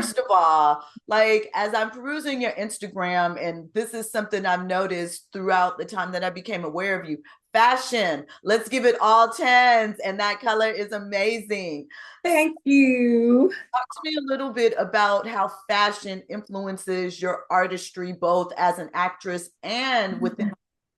First of all, like as I'm perusing your Instagram, and this is something I've noticed throughout the time that I became aware of you, fashion. Let's give it all tens, and that color is amazing. Thank you. Talk to me a little bit about how fashion influences your artistry, both as an actress and within,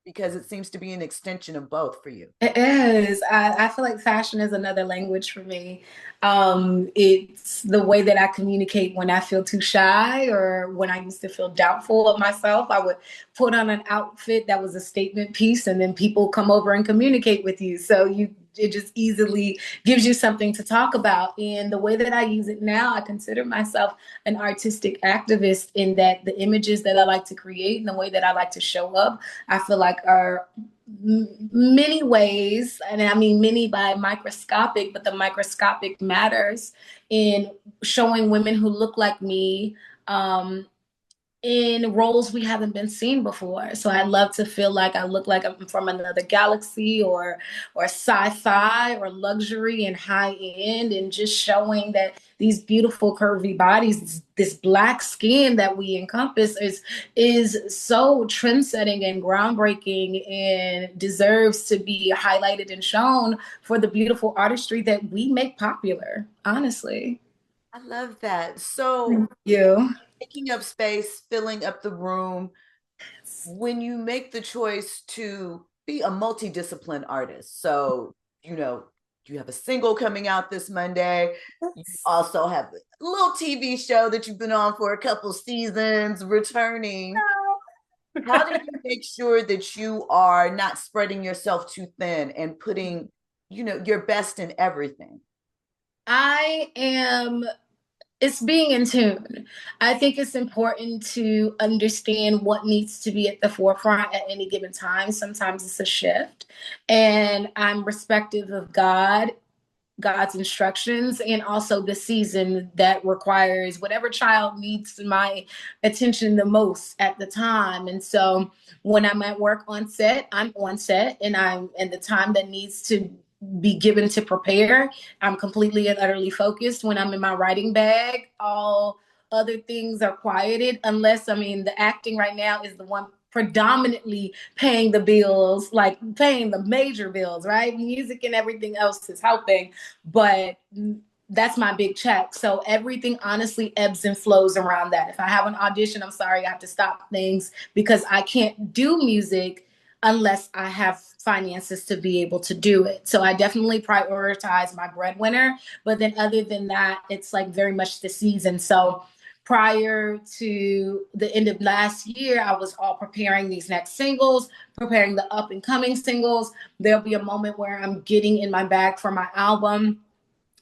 because it seems to be an extension of both for you. It is. I feel like fashion is another language for me. It's the way that I communicate when I feel too shy or when I used to feel doubtful of myself. I would put on an outfit that was a statement piece, and then people come over and communicate with you. So it just easily gives you something to talk about. And the way that I use it now, I consider myself an artistic activist in that the images that I like to create and the way that I like to show up, I feel like are many ways, and I mean many by microscopic, but the microscopic matters in showing women who look like me in roles we haven't been seen before. So I love to feel like I look like I'm from another galaxy, or sci-fi or luxury and high end, and just showing that these beautiful curvy bodies, this black skin that we encompass is so trend-setting and groundbreaking and deserves to be highlighted and shown for the beautiful artistry that we make popular, honestly. I love that. So, Thank you. taking up space, filling up the room, when you make the choice to be a multidiscipline artist, so you have a single coming out this Monday. You also have a little TV show that you've been on for a couple seasons, returning. How do you make sure that you are not spreading yourself too thin and putting, your best in everything? I am It's being in tune. I think it's important to understand what needs to be at the forefront at any given time. Sometimes it's a shift, and I'm respective of God's instructions, and also the season that requires whatever child needs my attention the most at the time. And so when I'm at work on set, I'm on set, and the time that needs to be given to prepare, I'm completely and utterly focused. When I'm in my writing bag, all other things are quieted, unless, I mean, the acting right now is the one predominantly paying the bills, like paying the major bills, right? Music and everything else is helping, but that's my big check. So everything honestly ebbs and flows around that. If I have an audition, I'm sorry, I have to stop things because I can't do music unless I have finances to be able to do it. So I definitely prioritize my breadwinner. But then other than that, it's like very much the season. So prior to the end of last year, I was all preparing these next singles, preparing the up and coming singles. There'll be a moment where I'm getting in my bag for my album.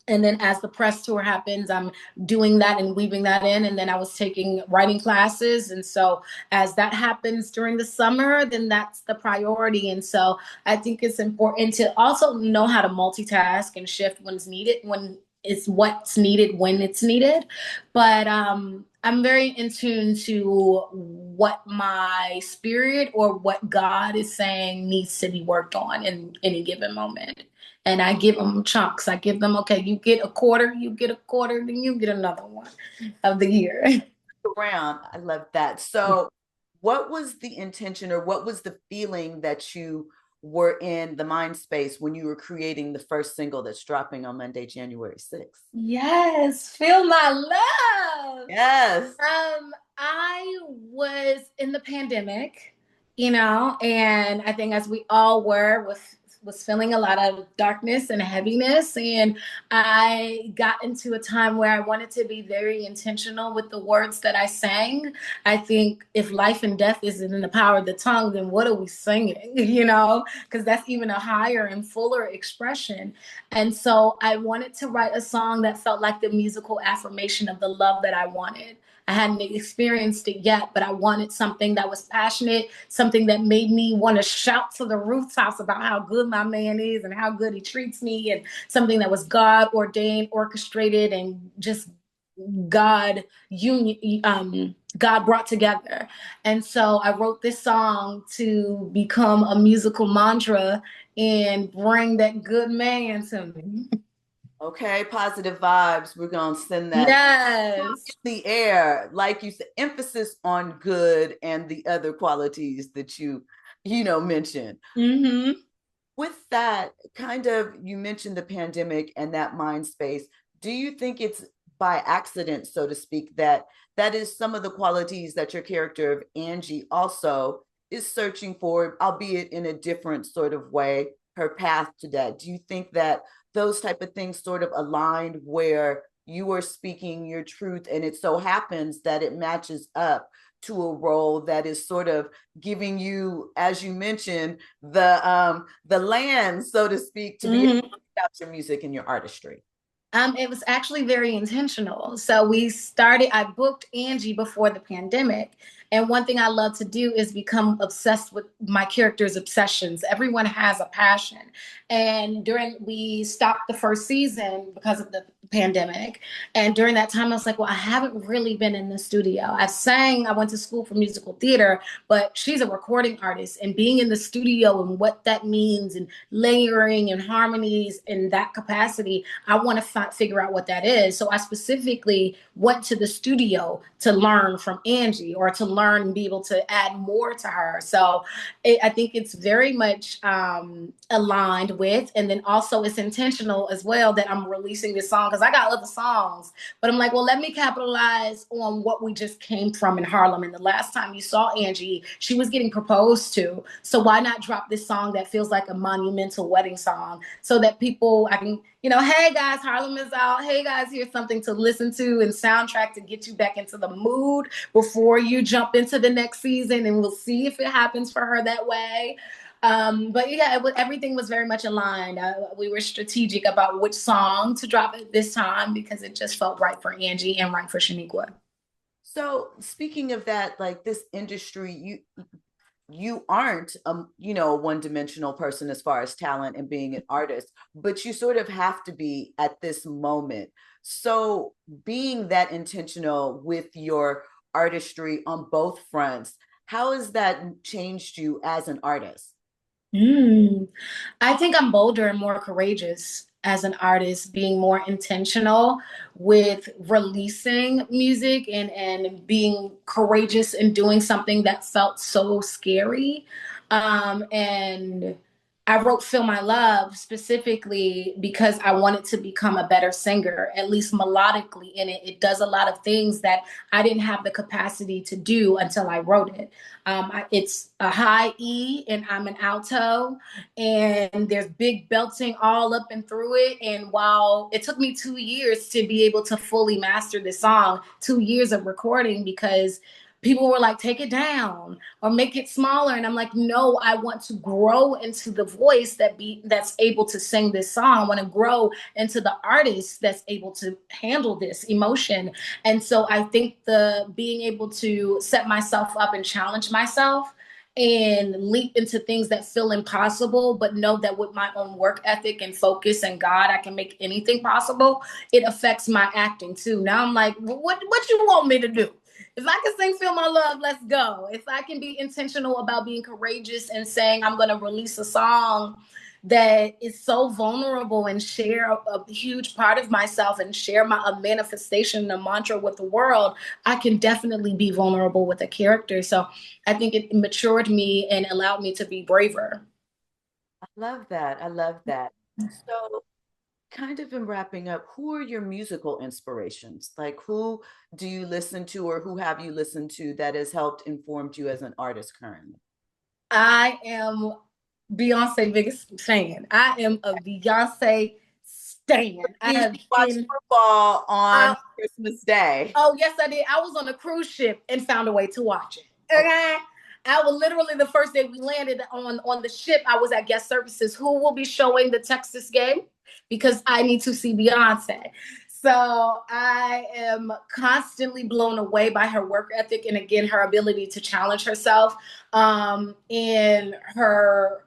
And then as the press tour happens, I'm doing that and weaving that in. And then I was taking writing classes. And so as that happens during the summer, then that's the priority. And so I think it's important to also know how to multitask and shift when it's needed, when it's what's needed, when it's needed. But I'm very in tune to what my spirit or what God is saying needs to be worked on in any given moment, and I give them chunks. I give them, okay, you get a quarter, then you get another one of the year. Around. I love that. So, what was the intention or what was the feeling that you were in the mind space when you were creating the first single that's dropping on Monday, January 6th? Yes, feel my love. Yes. I was in the pandemic, and I think as we all were, was feeling a lot of darkness and heaviness, and I got into a time where I wanted to be very intentional with the words that I sang. I think if life and death isn't in the power of the tongue, then what are we singing? Because that's even a higher and fuller expression. And so I wanted to write a song that felt like the musical affirmation of the love that I wanted. I hadn't experienced it yet, but I wanted something that was passionate, something that made me want to shout to the rooftops about how good my man is and how good he treats me, and something that was God ordained, orchestrated, and just God God brought together. And so I wrote this song to become a musical mantra and bring that good man to me. Okay, positive vibes. We're gonna send that Yes. in the air. Like you said, emphasis on good and the other qualities that you mentioned. Mm-hmm. With that, kind of, you mentioned the pandemic and that mind space. Do you think it's by accident, so to speak, that that is some of the qualities that your character of Angie also is searching for, albeit in a different sort of way, her path to that? Do you think that those type of things sort of aligned where you are speaking your truth and it so happens that it matches up to a role that is sort of giving you, as you mentioned, the land, so to speak, to be able to Mm-hmm. put out your music and your artistry? It was actually very intentional. So I booked Angie before the pandemic. And one thing I love to do is become obsessed with my character's obsessions. Everyone has a passion. And we stopped the first season because of the pandemic. And during that time, I was like, well, I haven't really been in the studio. I went to school for musical theater, but she's a recording artist. And being in the studio and what that means and layering and harmonies in that capacity, I want to figure out what that is. So I specifically went to the studio to learn from Angie, or to learn and be able to add more to her. So I think it's very much aligned with, and then also it's intentional as well that I'm releasing this song because I got other songs, but I'm like, well, let me capitalize on what we just came from in Harlem. And the last time you saw Angie, she was getting proposed to. So why not drop this song that feels like a monumental wedding song so that I can, hey guys, Harlem is out. Hey guys, here's something to listen to and soundtrack to get you back into the mood before you jump into the next season. And we'll see if it happens for her that way. But yeah, everything was very much aligned. We were strategic about which song to drop at this time because it just felt right for Angie and right for Shoniqua. So speaking of that, like this industry, you aren't a one-dimensional person as far as talent and being an artist, but you sort of have to be at this moment. So being that intentional with your artistry on both fronts, how has that changed you as an artist? Mm. I think I'm bolder and more courageous as an artist, being more intentional with releasing music and being courageous in doing something that felt so scary. And I wrote Feel My Love specifically because I wanted to become a better singer, at least melodically in it. It does a lot of things that I didn't have the capacity to do until I wrote it. It's a high E and I'm an alto, and there's big belting all up and through it. And while it took me 2 years to be able to fully master this song, 2 years of recording, because people were like, take it down or make it smaller. And I'm like, no, I want to grow into the voice that's able to sing this song. I want to grow into the artist that's able to handle this emotion. And so I think the being able to set myself up and challenge myself and leap into things that feel impossible, but know that with my own work ethic and focus and God, I can make anything possible. It affects my acting too. Now I'm like, what you want me to do? If I can sing Feel My Love, let's go. If I can be intentional about being courageous and saying I'm going to release a song that is so vulnerable and share a huge part of myself and share a manifestation, a mantra with the world, I can definitely be vulnerable with a character. So I think it matured me and allowed me to be braver. I love that. I love that. So kind of in wrapping up, who are your musical inspirations? Like, who do you listen to, or who have you listened to that has helped informed you as an artist currently? I am Beyonce biggest fan. I am a Beyonce stan. I Did have you watch been football I, on Christmas Day? oh yes, I did. I was on a cruise ship and found a way to watch it. Okay. Okay. I was literally the first day we landed on the ship. I was at guest services. Who will be showing the Texas game? Because I need to see Beyonce. So I am constantly blown away by her work ethic and again her ability to challenge herself, in her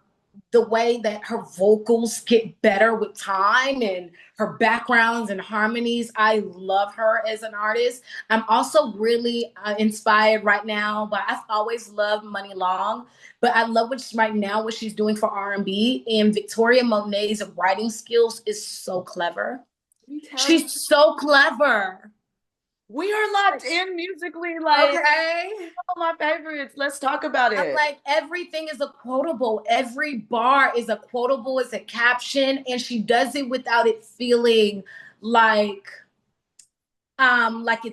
the way that her vocals get better with time and her backgrounds and harmonies. I love her as an artist. I'm also really inspired right now, but I've always loved Money Long. But I love what she's doing for R&B. And Victoria Monet's writing skills is so clever. me tell you, She's so clever. we are locked in musically. Like, Okay. all my favorites. Let's talk about I'm it. like, everything is a quotable. Every bar is a quotable, it's a caption, and she does it without it feeling like like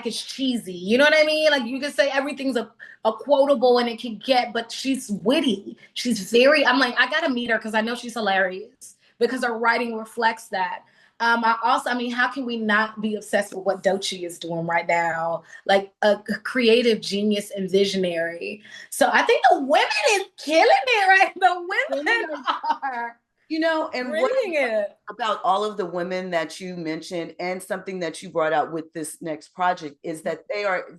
it's cheesy. You know what I mean? Like you can say everything's a quotable and it can get, but she's witty. She's very, I'm like, I gotta meet her because I know she's hilarious because her writing reflects that. I mean, how can we not be obsessed with what Doechii is doing right now? Like a creative genius and visionary. So I think the women is killing it, right? The women are And what bringing it. about all of the women that you mentioned and something that you brought out with this next project is that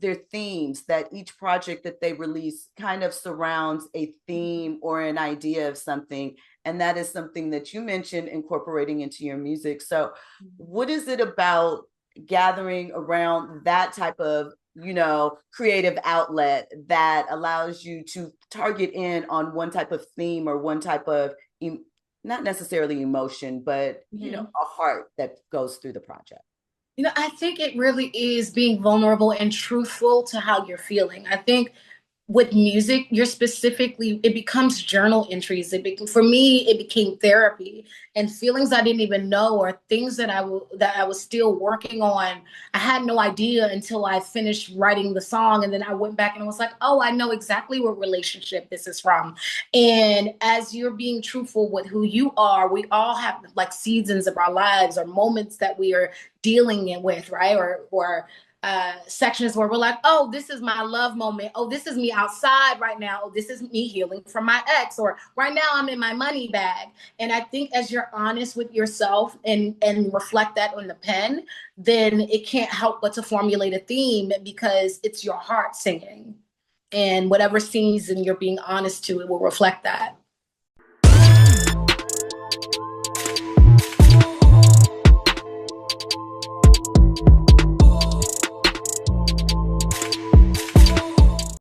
their themes, that each project that they release kind of surrounds a theme or an idea of something. And that is something that you mentioned incorporating into your music. So what is it about gathering around that type of creative outlet that allows you to target in on one type of theme or one type of not necessarily emotion, but a heart that goes through the project? I think it really is being vulnerable and truthful to how you're feeling. I think with music, it becomes journal entries. For me, it became therapy and feelings I didn't even know or things that I was still working on. I had no idea until I finished writing the song. And then I went back and I was like, oh, I know exactly what relationship this is from. And as you're being truthful with who you are, we all have like seasons of our lives or moments that we are dealing with, right? Or sections where we're like, oh, this is my love moment. Oh, this is me outside right now. Oh, this is me healing from my ex. Or right now I'm in my money bag. And I think as you're honest with yourself and reflect that on the pen, then it can't help but to formulate a theme because it's your heart singing. And whatever season you're being honest to, it will reflect that.